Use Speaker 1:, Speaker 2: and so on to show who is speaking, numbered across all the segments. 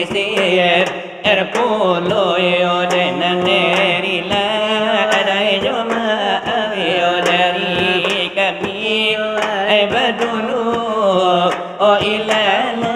Speaker 1: sir erpolo yo denaneri la adai joma yo dari kami badulu o ilana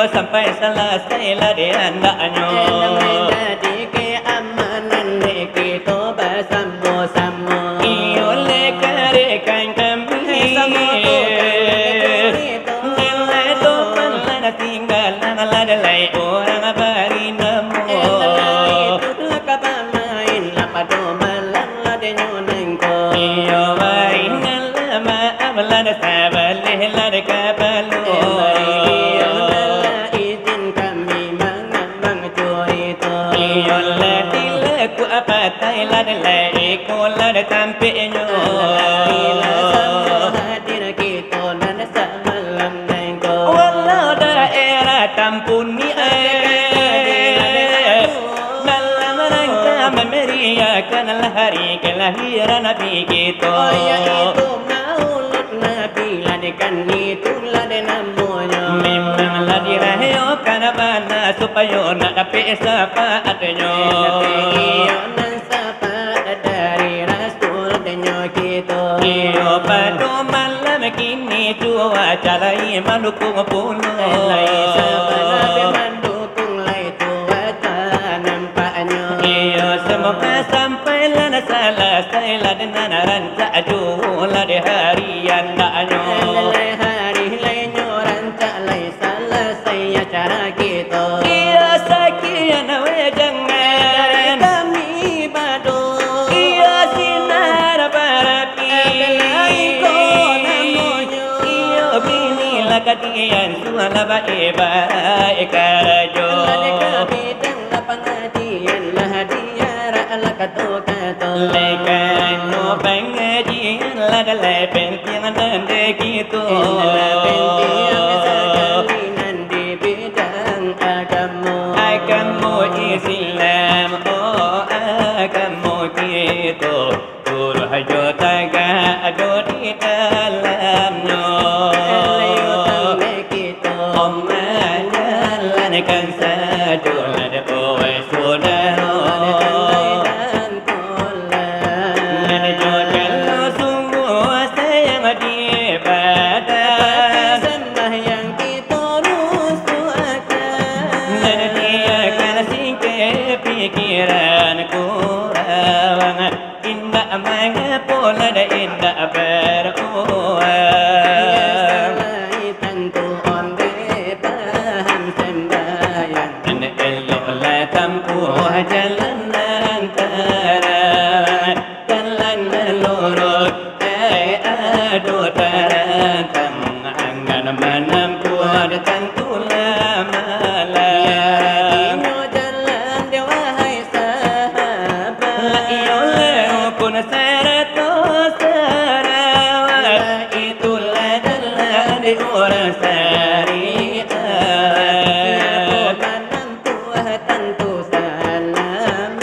Speaker 2: sampai selesai lah dia hendaknya. Jadi ke amanan kita bersama-sama. Iyo lekarikan kami. Nilai tu pelan tinggal nala delai orang bari namo. Itulah kabar main lapado malang lade nyonengko. Iyo bari nala maaf lade sabar leh lade kabar.
Speaker 1: la de la iko la de tampiño
Speaker 2: hadir kita dan semalam nengko
Speaker 1: wala daerah tampuni dalam rangka memeriahkan hari kelahiran Nabi kita
Speaker 2: yaitu maulud Nabi ladekan itulah namanya
Speaker 1: memanglah dirayakan mana supaya nak dapat syafaatnya iyo pada malam kini cuaca lain mendukung puno iyo semoga sampailah selesai lah dengan rancak jualah di harian naknya
Speaker 2: cara kita
Speaker 1: iya sekian jangan
Speaker 2: kami badu
Speaker 1: iya sinar barapi iya binilah katian suala baik karajo lekan no pengajian lah dalam penting dan begitu agama Islam oh agama kita turut taga ada di dalamnya jalankan satu lada awal saudara menunjukkan sungguh sayang di badan
Speaker 2: sembahyang kita rusuhkan
Speaker 1: dan dia akan singkir pikiran kurang indah mengapula dan indah beruang
Speaker 2: tentu onde paham sembahyang
Speaker 1: dan eloklah tempuh jalan antara jalan lurus aduh terantang angan menempuh tentulah malam
Speaker 2: jalan dia wahai sahabat
Speaker 1: la iyolah pun seratus sarawat itulah jalan di orang syariat
Speaker 2: tentu selamat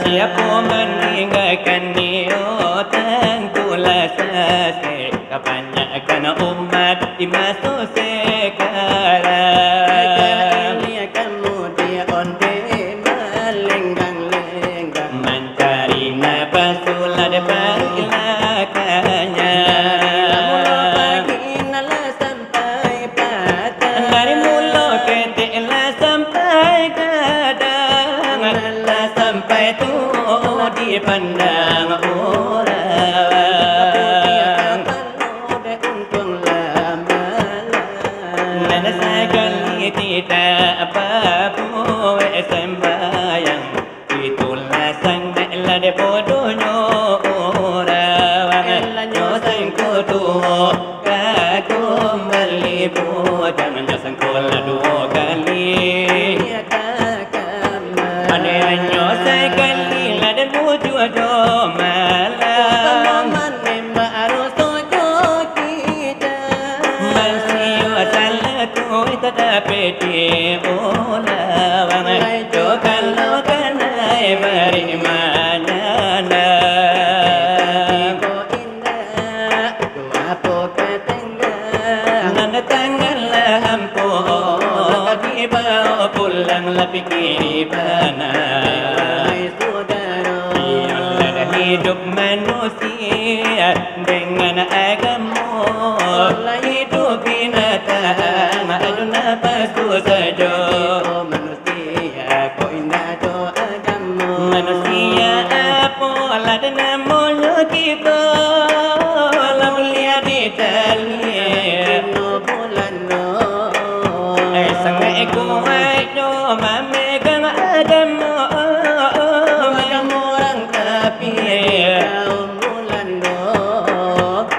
Speaker 1: siapa meninggalkan niat tentulah sesat kebanyakan umat di masa sekarang
Speaker 2: kemudian onde melenggang-lenggang
Speaker 1: mencari nafas sulah berilakanya dari mula ketiklah sampai kadang lah sampai tu dipandang orang dan sekali tidak apa-apa sembahyang itulah sangatlah de bodohnya orang nyosang kutu kagum beli jangan nyosang dua kali ada nyosang kali lah dan wujud malam tetapi diulang kalau kanai berimannya nanda tanggal lampu dibawa pulang lebih kiri mana hidup manusia dengan agama hidup binatang adu nafas saja manusia apalah namanya kita lam lihat di tali sangat kuat memegang agama orang tapi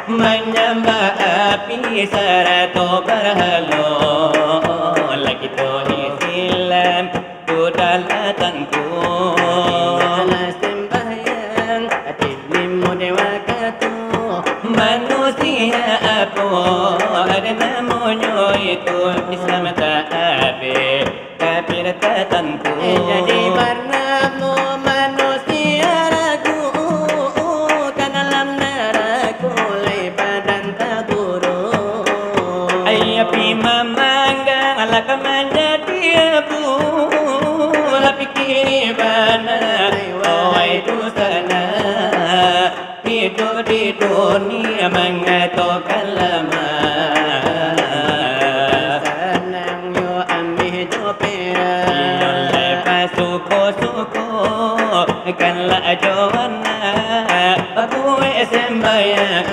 Speaker 1: menyembah api serato berhala lagi tu Islam tu dalam tentu
Speaker 2: di dunia mengatakan lama. Senang yo amih jo pera. Yo lepas suko kanlah jowana. Aku sembahyang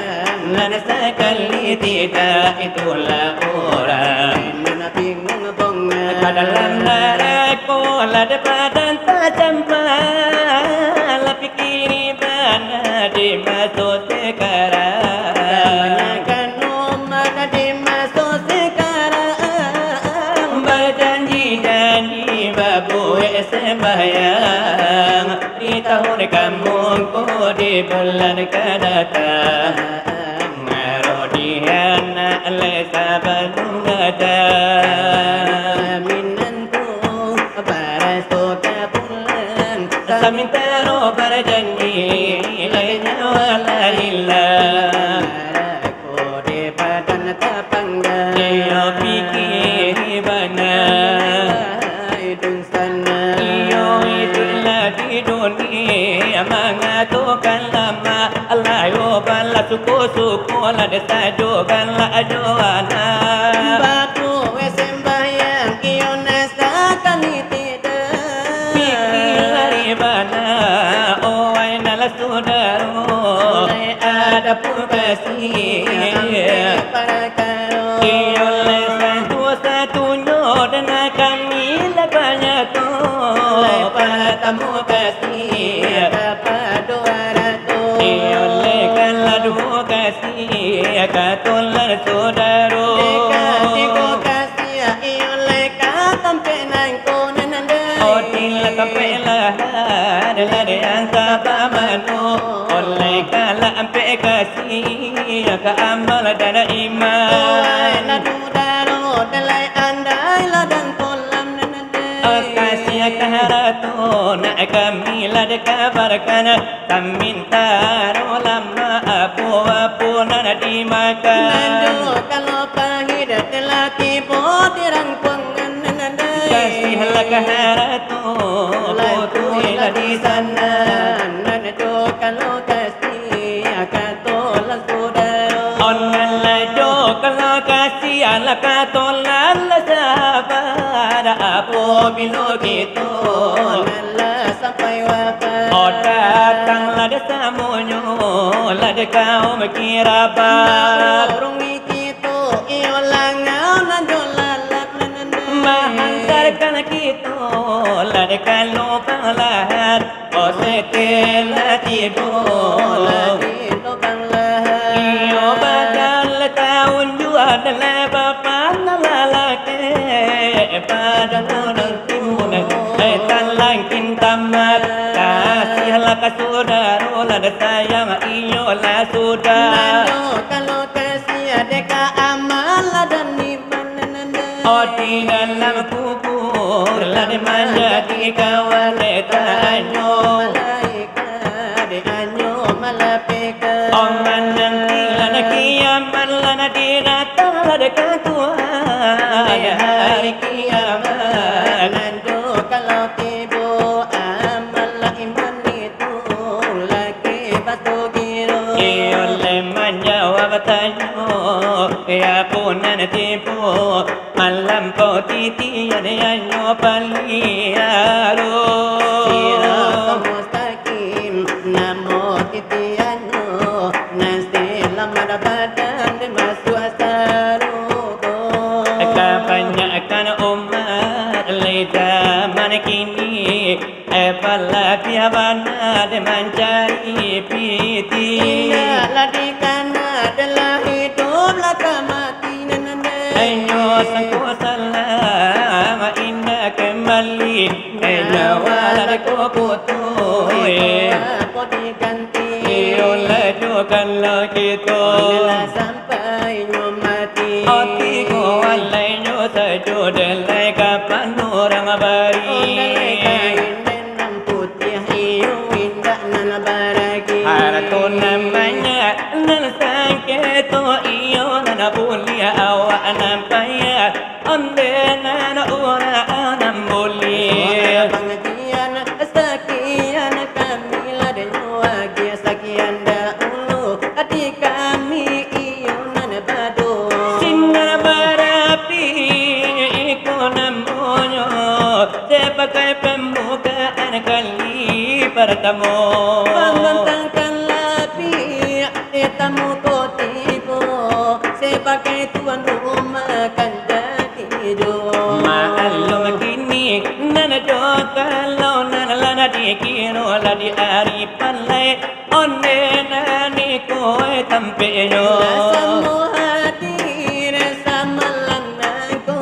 Speaker 2: nan sekali tidak itulah orang. Mana bingung bong dalam daraku lada badan tajam pala pikir mana di masuk sekarang. Kebanyakan umat di masuk sekarang berjanji-janji babu sembahyang di tahun kampungku di bulan kedatang. Rodiana lesa belum datang. Minanku para soka bulan samintaro berjanji lainnya walailah. Aku di badan tapangga dia pikir benar hidung sana. Iyo itulah di dunia mengatakan lama. Allah yo balas suku la desajokan la ajoana. Batu sembahyang iyo nasakan tidak. Pikir dari mana oh nala saudaro ada pun kasih para karo. Iyo satu-satunya dan kami banyak tu para tamu kasih dapat 200. Iyo lekanlah 2 kasih katolah saudaro. Dekatiku kasih iyo lekat sampai nangko nanandai. Oh tila sampai lahar lada yang sabah manu. Oleh kalah sampai kasih ke amal dan iman. Oh nadu daro dalai andai ladang kolam nanandai. Kasih kaharato nak kami lada kabarkan. Taminta lama apa nak dimakan. Nando kalau pahit telah tipu dirangkuangan nanandai. Kasihlah kaharato putuilah di sana. Nando kalau kasih katolah saudaro. Onlah jo kalau kasih ala katolah sahabat. Apa bilo gitu onlah sampai wafat. Oh datanglah desamunyo lada kau kirabat. Urung itu iyo langau nanjolalat nanandai. Menghantarkan kita lada kalau panglahan. Oh setelah tidur panglahan. Iyo badal tahun jua adalah bapak nalalake. Pada orang timunan talangkin tamat. Kasihlah ke saudaro lada sayang iyo lah sudah. Nando kalau kasih adeka amal dan iman nanandai. Oh di dalam kubur lada menjadi kawan tanyo. Malaikat di anyo malapika. Oh menanti lada kiamat lada didatang lada ke Tuhan hari kiamat. Nando kalau tibu amal iman itu lagi batu giro. Iyo leman jawab tanyo ya punan tipu malam kau titian yanyo paliaro. Sirata mustaqim namo titianyo nasi lamar badan di masuk asaruko. Kebanyakan umat zaman kini pala bana de mencari piti. Tinggallah di kana adalah hiduplah kemati nanandai. Ayo sangku salam indah kembali. Nyawa ko putui aku diganti. Oleh kalau kita sampai nyomati. Otiku alai nyo sajo delai kapan orang bari. Haratun namanya nan sangketo iyo nan bulia awak nampaya onde nan ora nan bulia. Pengajian sekian kami laden wagi sekian dahulu
Speaker 1: tamo
Speaker 2: Pembentangkan lapi tamu kotiku sebagai tuan rumah kan jadi do.
Speaker 1: Maalum kini nana jo kalau nana lana dikiro ladi ari palai onne nani koe tampe yo.
Speaker 2: Rasamu hadir sama lanangku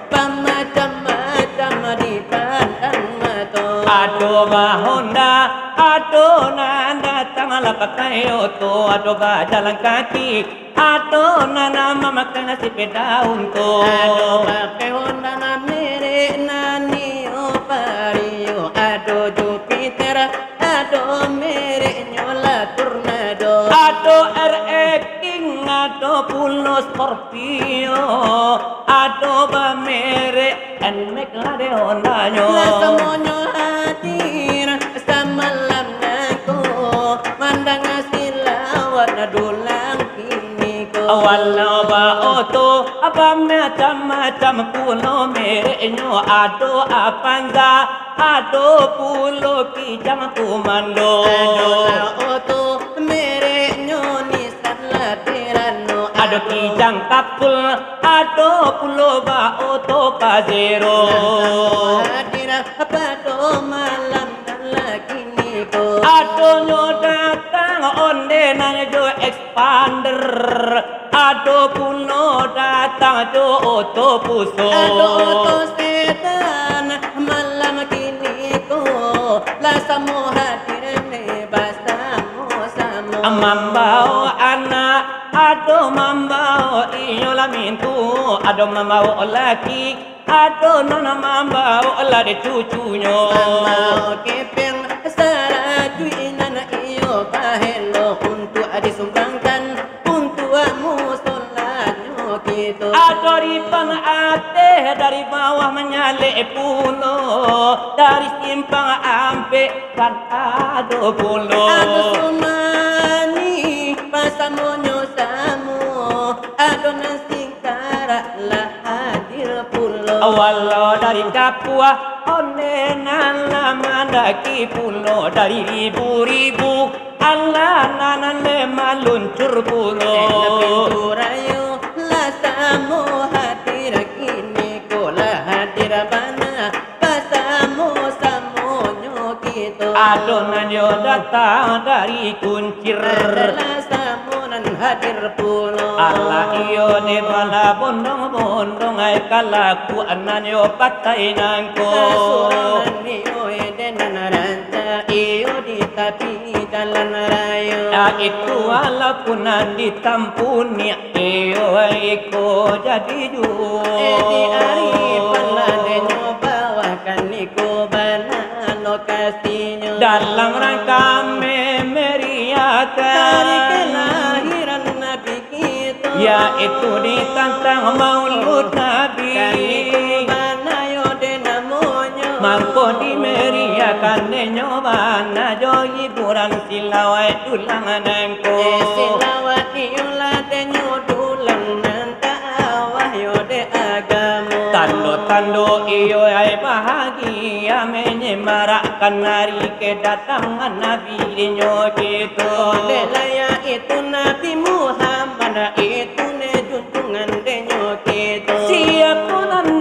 Speaker 2: pamacam-macam di pandang mata.
Speaker 1: Ado bahonda, ado nanda tangala pakai oto, ado ba jalan kaki, ado nana memakan sepeda untuk.
Speaker 2: Ado pakai Honda na mere nani o pario, ado Jupiter, ado mere nyola tornado.
Speaker 1: Ado RX King, ado Pulo Scorpio, ado ba mere NMAX lade Honda nyo.
Speaker 2: La semuanya hadir sama lamnaku, mandang silawat na dulang kini ko.
Speaker 1: Awal ba oto, apa macam-macam pulo mere nyo, ado Avanza, ado Pulo Kijang Komando.
Speaker 2: Ado la oto mere nyoni sanla tirano.
Speaker 1: Ado Kijang Kapsul, ado Pulo ba oto Pajero.
Speaker 2: Hadir pada malam dan lagi niko.
Speaker 1: Ado nyo datang onde nanya jo expander, ado Pulo datang jo oto puso.
Speaker 2: Ado oto setan malam kini ko. La samo hadir bebas samo.
Speaker 1: Mambao anak, ado mambao iyo lamintu, ado mambao laki, ado nona mambao lade cucunya.
Speaker 2: Mau kepeng saraju inana iyo bahelo untuk disumbangkan untuk musolanya gitu.
Speaker 1: Ado ripang ate dari bawah menyale pulo, dari simpang ampe kan ado pulo.
Speaker 2: Ado sumani pasamonyo samu, ado nasingkara lah hadir pulo.
Speaker 1: Awal dari Papua, onde nala mandaki pulo dari ribu-ribu, Allah nanale maluncur pulo.
Speaker 2: Pinturayo la samu hadir kini ko la hadir bana pasamu samonyo gitu.
Speaker 1: Adonan yo datang dari kuncir,
Speaker 2: La samu nan hadir pulo.
Speaker 1: Allah iyo ne bala bondong-bondong ay kalaku anan yo patay nangko.
Speaker 2: Kasuran niyo edenan ranta iyo di tapi jalan rayo.
Speaker 1: Ya itu walaupun ditampuni iyo iko jadi
Speaker 2: Edi ari
Speaker 1: jujur.
Speaker 2: palade nyobawakan niko bana lokasinya.
Speaker 1: Dalam rangka memeriakan
Speaker 2: Hari kelahiran Nabi kita,
Speaker 1: yaitu ditantang maulud Nabi.
Speaker 2: Kaniko bana yode namonyo.
Speaker 1: Mangko dimeriakan nenyobana jo hiburan silawai tulangan nengko.
Speaker 2: Silawat yulade nyodulang nanta awah yode agamo.
Speaker 1: Tando-tando iyo ay bahagia menyemarakkan hari kedatangan Nabi dinyo gitu.
Speaker 2: Delaya itu Nabi Muhammad itu ne junjungan denyo kita.
Speaker 1: Siap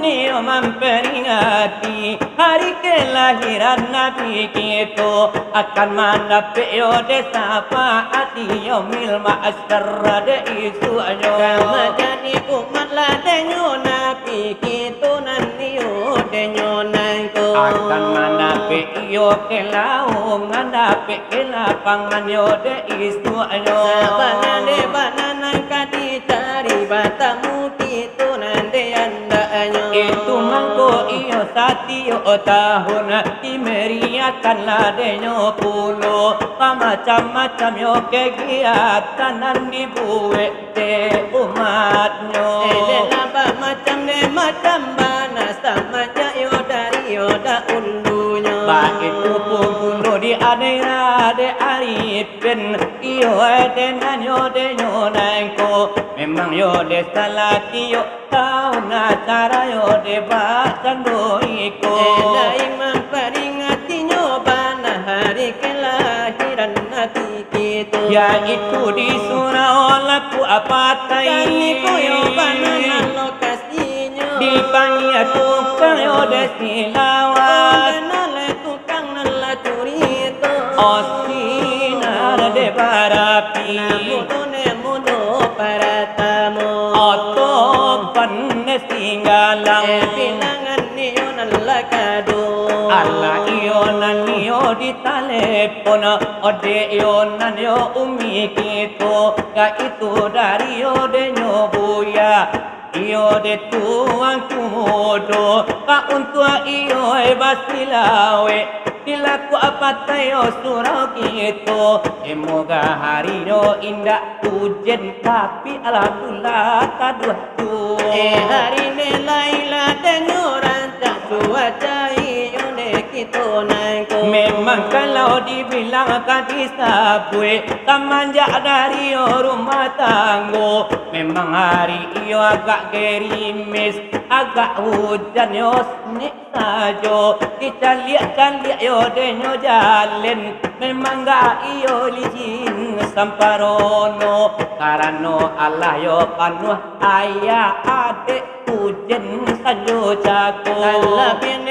Speaker 1: niyo memperingati hari kelahiran Nabi kita, akan mendapat desa faati yaumil ma'asyar de isu ayo.
Speaker 2: Kama jadi umat lah denyo Nabi kita nantiyo denyo nangko.
Speaker 1: Akan mendapat iyo kelau mendapat kelapangan yo de isu ayo.
Speaker 2: Sabana de banana kadi cari batamu kita nande anda anyo.
Speaker 1: Itu mangko iyo satio tahun dimeriakan ladenyo pulo, macam-macam yo kegiatan nan dibuat de umatnyo.
Speaker 2: Laba macam de macam bana samanya yo dari yo da undunya.
Speaker 1: Baik itu pulo di adera de arifin iyo tenan yo de nangko. Memang yo de salati yo tau na cara yo de bacan doiko.
Speaker 2: Daing memperingati nyobana hari dan hati kita.
Speaker 1: Yaitu di surau laku apatai.
Speaker 2: Kami koyo banana lokasinya.
Speaker 1: Dipanggil tukang yo desilawat.
Speaker 2: Nala tukang nala curito.
Speaker 1: Osinar de barapi.
Speaker 2: Mudo para tamu.
Speaker 1: Oto panes tinggalang.
Speaker 2: Bilangan niyo nala kado.
Speaker 1: Ala iyo nanyo di telepon. Ode iyo nanyo umikito. Ka itu dari yo de nyobuya. Iyo de tuang kumodo. Ka untua iyo basilawe. Dilaku apa tayo surau gitu. Semoga hari yo indah hujan tapi alhamdulillah kadua tu.
Speaker 2: Hari ni Laila dan orang tak cuaca iyo de kita nangko.
Speaker 1: Memang kalau dibilang kadis sabwe Kamanja dari rumah tanggo. Memang hari iyo agak gerimis. Agak hujan yo snek sajo. Kita lihat yo denyo jalen. Memang gak iyo lijin samparono. Karano Allah yo panuh ayah adek hujan sanjo cako.
Speaker 2: Lapian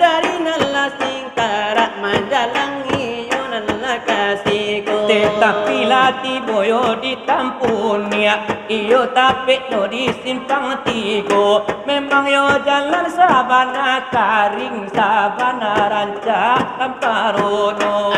Speaker 2: dari nala singkarak manjalang iyo nala kasihku.
Speaker 1: Tetapi lati boyo ditampunia. Iyo tapi no disimpang tigo. Memang yo jalan sabana karing sabana rancak samparono.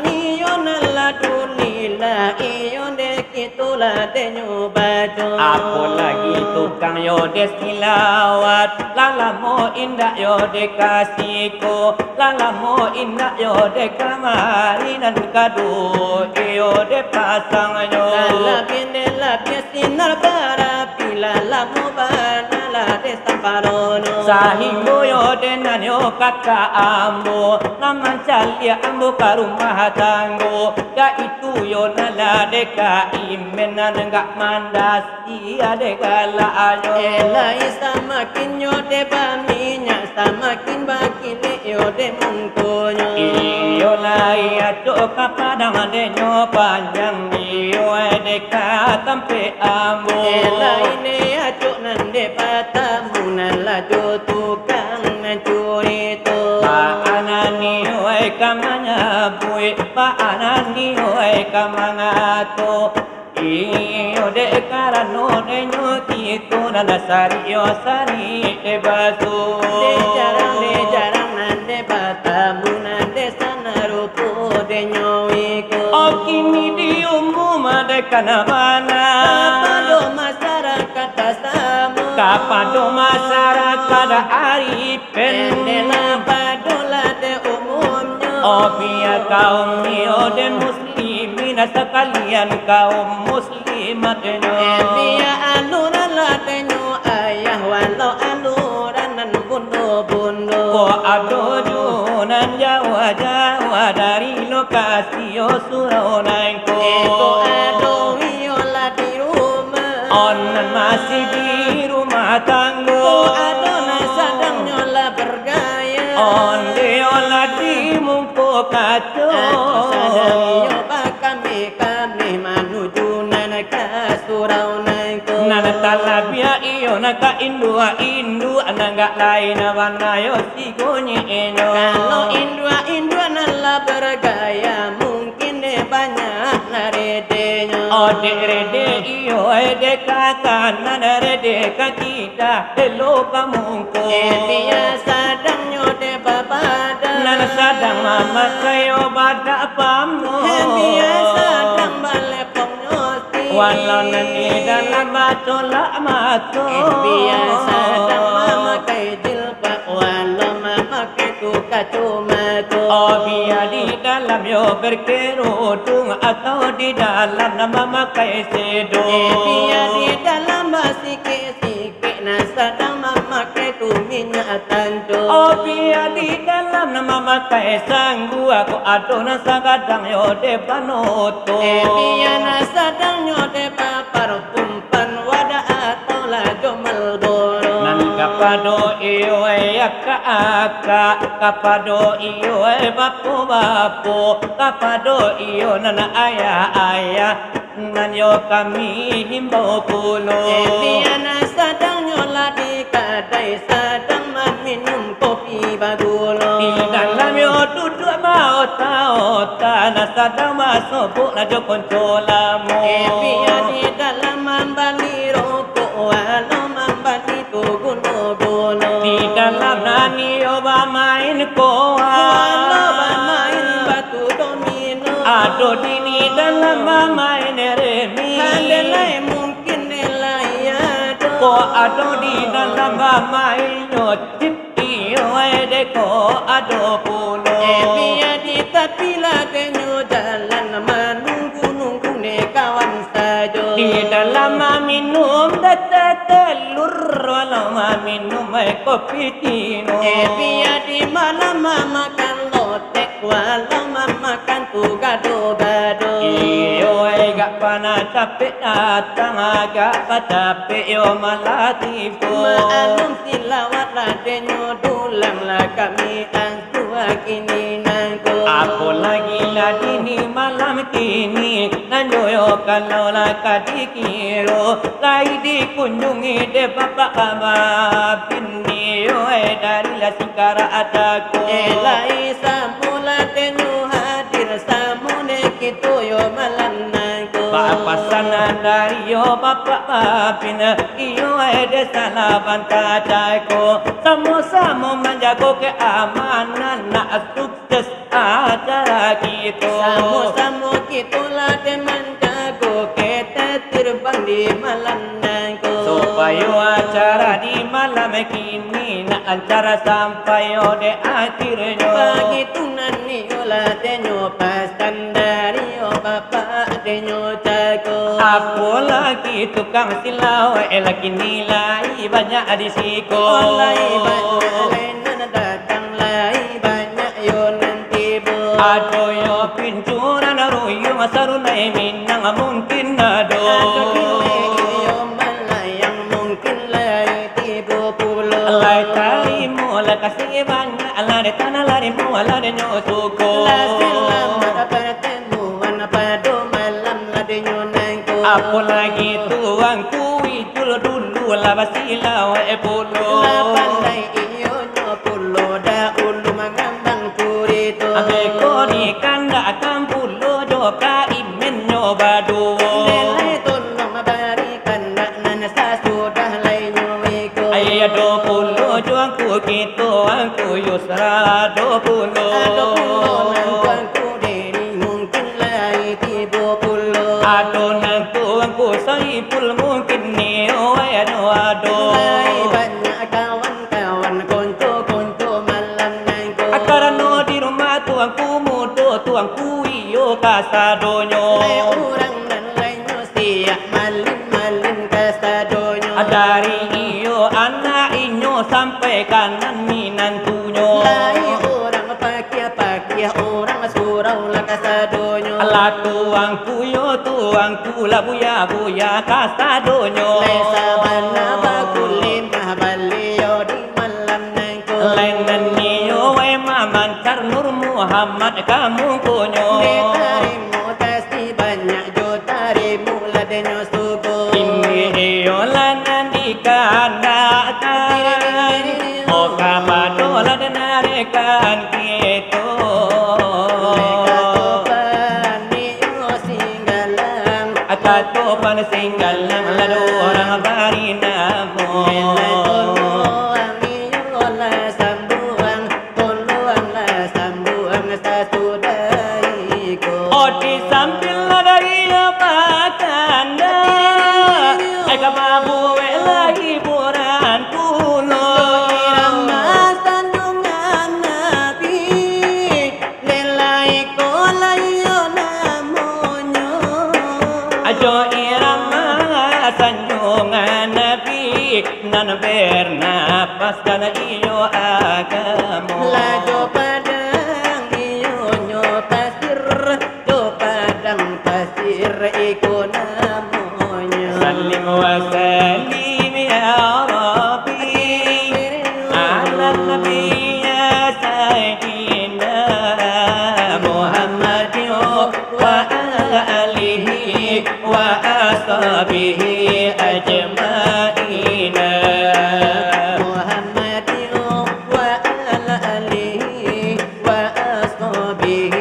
Speaker 2: Iyo nala dunila iyo dekitulah denyo bajo.
Speaker 1: Apalagi tukang yo desilawat. Lalamo indah yo dekasihku. Lalamo indah yo dekamarinan kado. Iyo depasang yo.
Speaker 2: Lapia sinar barapi lalamu banala desamparono.
Speaker 1: Sahinggo yo denan yo kakak ambo. Naman calia ambo ka rumah tanggo. Ya itu yo nala deka imenan enggak mandas. Iya deka la ayo.
Speaker 2: Elai samakin yo de baminya. Samakin bakile yo de mungkonyo.
Speaker 1: Iyo lai aco kapadang denyo panjang. Iyo deka tampe ambo.
Speaker 2: Elai ne aco nande patamu nalajo tukang curito.
Speaker 1: Pa anani hoy kamanya bui. Pa anani hoy kamangato. Iyo de karano denyo kito nanasari yo sari de basu.
Speaker 2: De jarang nande patamu nande sanarupo denyo iko.
Speaker 1: Oh kini di umum ada kanamana.
Speaker 2: Kapado masyarakat tasamu.
Speaker 1: Kapado masyarakat aripen.
Speaker 2: Pendela padola de umumnya.
Speaker 1: Oh biar kaum nio de muslimin sekalian kaum muslimat nyo.
Speaker 2: Biar aluran latenyo ayah walau aluran nan bundo-bundo.
Speaker 1: Oh ado junan Jawa dari lokasi yo surau nangko.
Speaker 2: Eko ado wiola di rumah.
Speaker 1: Onan masih di rumah tanggo.
Speaker 2: Oh ado sedang nyola bergaya.
Speaker 1: Onde olah di mungko kaco.
Speaker 2: Sadang nyoba kami manuju nanaka surau nangko.
Speaker 1: Nana talabia iyo naka indua anangga lain warna yo sigonye enyo.
Speaker 2: Kalau indua nala bergaya mungkin de banyak naredenya.
Speaker 1: Ode rede iyo ede kakak nana rede kakita elo kamungko.
Speaker 2: Dia sadang nyode babada.
Speaker 1: Nana sadang mama kayo bada pamo.
Speaker 2: Dia sadang balepong nyosi.
Speaker 1: Walau nani dalam maco la maco.
Speaker 2: Dia sadang mama kay jilbab. Walau mama kay tuka cuma-cuma.
Speaker 1: Oh biar di dalam yo berkerudung atau di dalam nama memakai sedung.
Speaker 2: Biar di dalam sikit-sikit sedang memakai minyak tanjung.
Speaker 1: Oh biar di dalam nama memakai sanggu aku adona sagadang yo de panoto.
Speaker 2: Biar sedang yo de papar pumpan wadah atau lajo melboro.
Speaker 1: Nan kapa Kapado iyo aka kapado iyo bapu kapado iyo nana aya nanyo kami himbau pulo
Speaker 2: Biana sedang nyola di kedai sedang minum kopi bagulo
Speaker 1: di dalam yo duduk mau tahu tanah sedang masuk na jokon colamu
Speaker 2: Biar di dalam membali rokok walau membali guno-guno
Speaker 1: di dalam nani yo main koa
Speaker 2: walau bermain batu domino
Speaker 1: ado dini dalam main remi
Speaker 2: Handelai mungkin nilai ada
Speaker 1: ko ado di dalam main yo tipi yo ko ado pulo
Speaker 2: Biar di tepi lagenyo jalan menunggu-nunggu ne kawan saja
Speaker 1: di dalam minum telur walau minum kopi tino
Speaker 2: Biar di malam makan lotek walau makan tu gado-gado
Speaker 1: iyo gak pana capek datang agak capek yo malah tipu
Speaker 2: Ma'alum silawat ladenyo dulang lah kami angkua kini nangko
Speaker 1: aku lagi dini malam kini nanyoyo kalau lah kadikiro lai dikunjungi de bapak kama bini yo dari la singkara adaku
Speaker 2: Elai samula denyo hadir samune kito yo malam nangko
Speaker 1: bapak sana dari yo bapak bapina iyo de salaban kacako sama-sama menjaga keamanan nak sukses acara kita
Speaker 2: Samo-samo kitulah dan menjago kita terbang di malam nangko
Speaker 1: supaya acara di malam kini nak acara sampai de akhirnya
Speaker 2: Bagi tunani olah denyo pasan dari o bapak denyo jago
Speaker 1: apalagi tukang silau lagi nilai banyak risiko
Speaker 2: Olai banyak lenan datang lai banyak yo nanti bo
Speaker 1: ado yo pincuran ruyo masarunai minang mungkin ado
Speaker 2: yo malayang mungkin lai tibo pulo
Speaker 1: lai tarimu la kasih banyak la de tanah la de mu la de nyosuko
Speaker 2: La selamat pertemuan pada malam la denyo nangko
Speaker 1: apalagi tuangku itu dulu la basilau polo
Speaker 2: La pandai iyo nyo pulo da ulu mangambang turito
Speaker 1: abe ko di kanda kampulo joka imen nyo badu
Speaker 2: Nelai tolong barikan nan sa sudah lai nyo iko
Speaker 1: ayah do pulo juangku gitu angku yusra do pulo
Speaker 2: Ado pulo nan tuanku diri mungkin lai tibo pulo
Speaker 1: ado nang tuangku saipul mungkin ni ado
Speaker 2: Lai banyak kawan-kawan konco-konco malam nangko
Speaker 1: akarano di rumah tuangku mudo tuangku iyo kasadonyo
Speaker 2: Lai orang nan lai nyo siap malin-malin kasadonyo
Speaker 1: dari iyo anak inyo sampai kanan minantunyo
Speaker 2: Lai orang pakia-pakia orang surau lah kasadonyo
Speaker 1: ala tuangku yo tuangku la buya kasadonyo
Speaker 2: Lai sabana bakulim baliyo di malam nangko
Speaker 1: lenan niyo mamancar Nur Muhammad kamu kunyo
Speaker 2: Netarimu kasih banyak jotarimu ladenyo suko
Speaker 1: ini iyo lanan ikan oh kapado ladenarekan gitu Katopan singgalang lalu orang barinamu oh di samping dari pakanda kamabu lagi buran pulo ajo irama sanjungan nabi nan bernapas dan iyo agamu
Speaker 2: Lajo padang iyo nyo pasir jo padang pasir iko namonyo
Speaker 1: salim wa salim ya rabbi وآله وأصحابه أجمعين
Speaker 2: محمد وعلى آله وأصحابه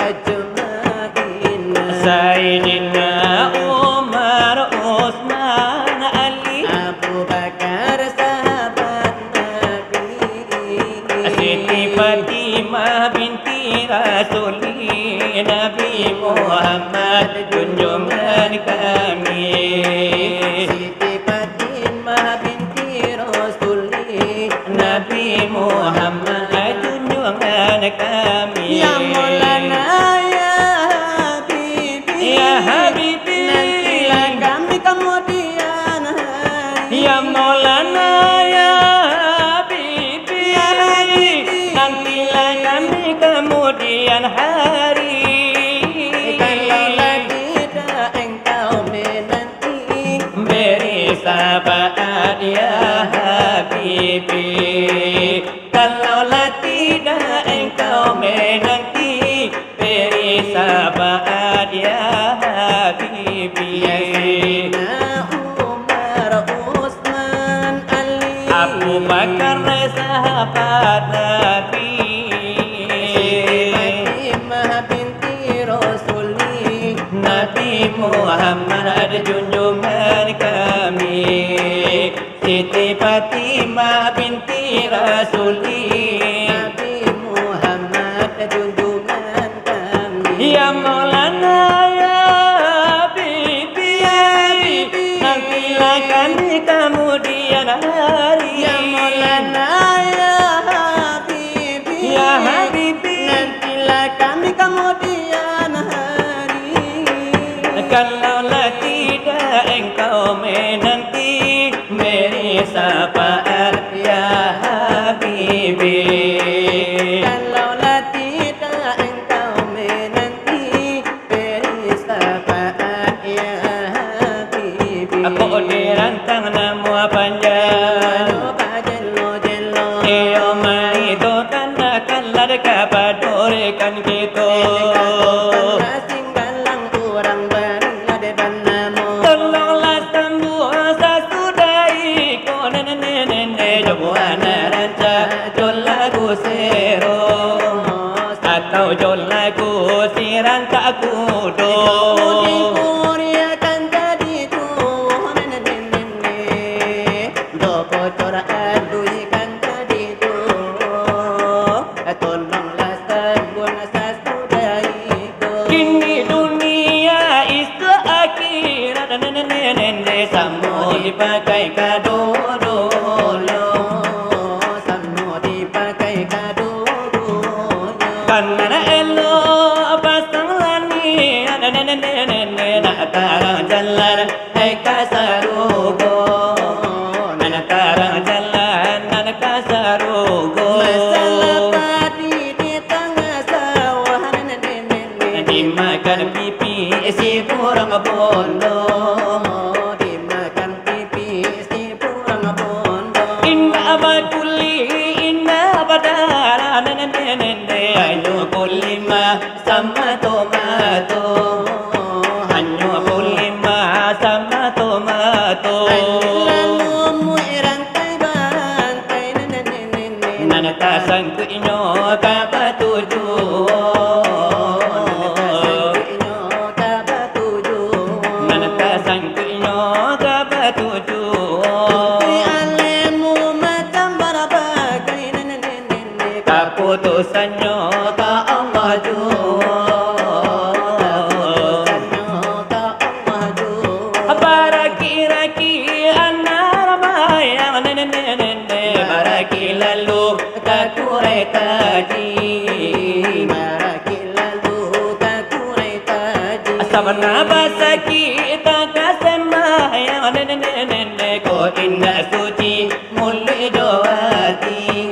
Speaker 2: أجمعين
Speaker 1: سيدنا عمر عثمان علي
Speaker 2: Abu Bakar sahabat Nabi
Speaker 1: Siti Fatimah binti Rasuli Nabi Muhammad junjungan kami
Speaker 2: Siti Fatimah binti Rasuli
Speaker 1: Nabi Muhammad junjungan kami
Speaker 2: Ya Maulana ya Habibi
Speaker 1: Ya Habibi
Speaker 2: Nantilah kami kemudian hari
Speaker 1: Ya Maulana ya Habibi
Speaker 2: Ya Habibi
Speaker 1: Nantilah kami kemudian hari
Speaker 2: Kalaulah tidak engkau menanti
Speaker 1: Beri sahabat ya Habibi Kalaulah tidak engkau menanti Beri sahabat ya Habibi
Speaker 2: Sayyidina Umar Utsman Ali
Speaker 1: Abu Bakar sahabat Nabi
Speaker 2: Fatimah binti Rasuli
Speaker 1: Nabi Muhammad junjungan kami Siti Fatimah binti Rasuli
Speaker 2: Nabi Muhammad junjungan kami
Speaker 1: Ya Maulana ya Habibi Nantilah kami kemudian hari
Speaker 2: Ya Maulana ya Habibi
Speaker 1: Ya Habibi
Speaker 2: Nantilah kami kemudian hari
Speaker 1: Kalaulah tidak engkau menanti Beri sahabat ya Habibi
Speaker 2: Kalaulah tidak engkau menanti Beri sahabat ya Habibi
Speaker 1: Aku dirantang nama panjang
Speaker 2: Coba jelo-jelo
Speaker 1: Iyo mari itu tanda kalar kabadurkan kita
Speaker 2: Singgalang kurang beri depan namo
Speaker 1: Tolonglah sembuh sasudai ko nenek jobuana ranca jol lagu sero atau jol lagu siran tak kudo
Speaker 2: Kuria kan jadi tuh nenek bocor adui kan jadi tuh tolonglah sabun sasudaiku
Speaker 1: Kini dunia itu akhirat nenek samo dipakai kado dulu
Speaker 2: Samno dipakai kado
Speaker 1: Karena elo pasang lani nenek nak tarang jalan hai kasarugo Nak tarang jalan nak kasarugo
Speaker 2: Masalah padi di tengah sawah nenek
Speaker 1: Dimakan pipi si kurang bondo
Speaker 2: Dimakan pipi si kurang bondo
Speaker 1: Inna abaduli inna badara nenek Ayo kulima sama tomato Ayo kulima sama tomato
Speaker 2: Lalu muirantai bantai nenek
Speaker 1: Nanatasan ku inyo kabatuju Nanatasan ku inyo kabatuju Keputusannya ka Allah Baraki-raki anar mayang nenek Baraki lalu kakurai taji Sabana basaki tak kasembayang nenek Ko indah suci mulai doati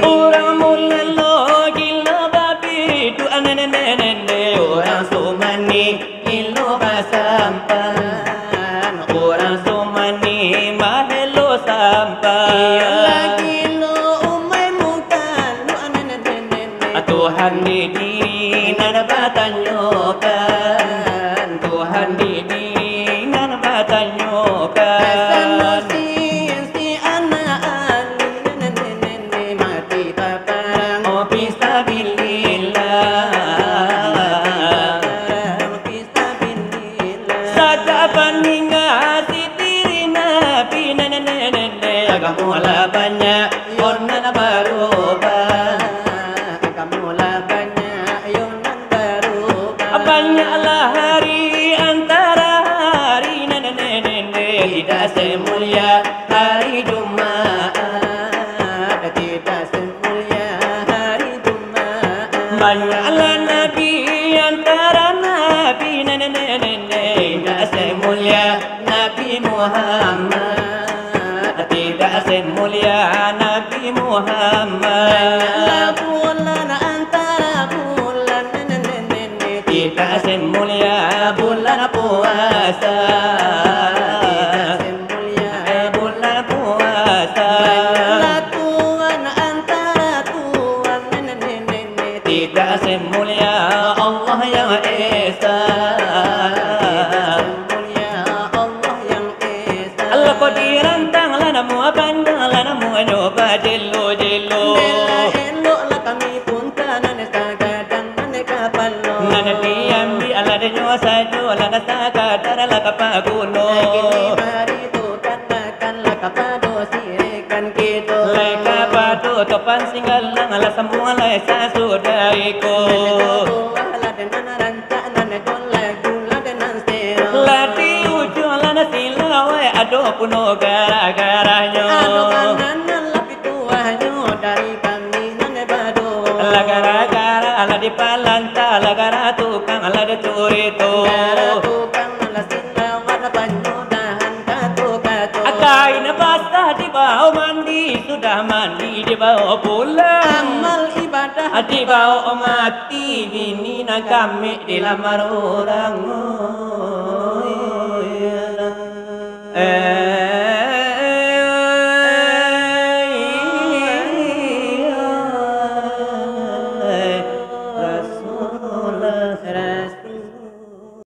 Speaker 1: Orang mula lo gila babi tu nenek Orang sumani ilo basampan Orang sumani mahelo sampan Tuhan di diri nan batanyokan, Tuhan di diri nan batanyokan.
Speaker 2: Si anak ani mati paparang.
Speaker 1: Oh fisabilillah,
Speaker 2: Fisabilillah.
Speaker 1: saja bandingan si diri Nabi kamu lah banyak orang berubah. Banyaklah hari antara hari tidak semulia hari Jumat,
Speaker 2: tidak semulia hari Jumat.
Speaker 1: banyaklah nabi antara nabi tidak semulia Nabi Muhammad, tidak semulia Nabi Muhammad,
Speaker 2: Bulan antara bulan
Speaker 1: tidak semulia bulan puasa, bulan puasa,
Speaker 2: Tuhan antara Tuhan
Speaker 1: tidak semulia Allah yang Esa.
Speaker 2: Allah yang Esa.
Speaker 1: Allah kau dirantang lanamu abandang lanamu nyoba jelo jelo.
Speaker 2: Elok lah kami pun tanah kadang aneka palo.
Speaker 1: Nana diambi ala de nyo sajo lana sakadara la kapaguno.
Speaker 2: Kini mari tu katakanlah kepada sirekan kita.
Speaker 1: Lai kapado topan singgal lang ala semua lai sasudaiku.
Speaker 2: Lah dengan rancangan gula dengan sero.
Speaker 1: Lati ujung lana silawe ado puno gara-garanya.
Speaker 2: Ado kanan lapi tuahnya dari kami nane bado.
Speaker 1: La gara-gara ala di palanta la gara tukang ala de turito.
Speaker 2: Gara tukang ala silawa na panyodahan kato-kato.
Speaker 1: Akai na basah di bawah mandi sudah mandi di bawah pulang.
Speaker 2: Amal ibadah
Speaker 1: Di bawah mati bini na kami dilamar orang.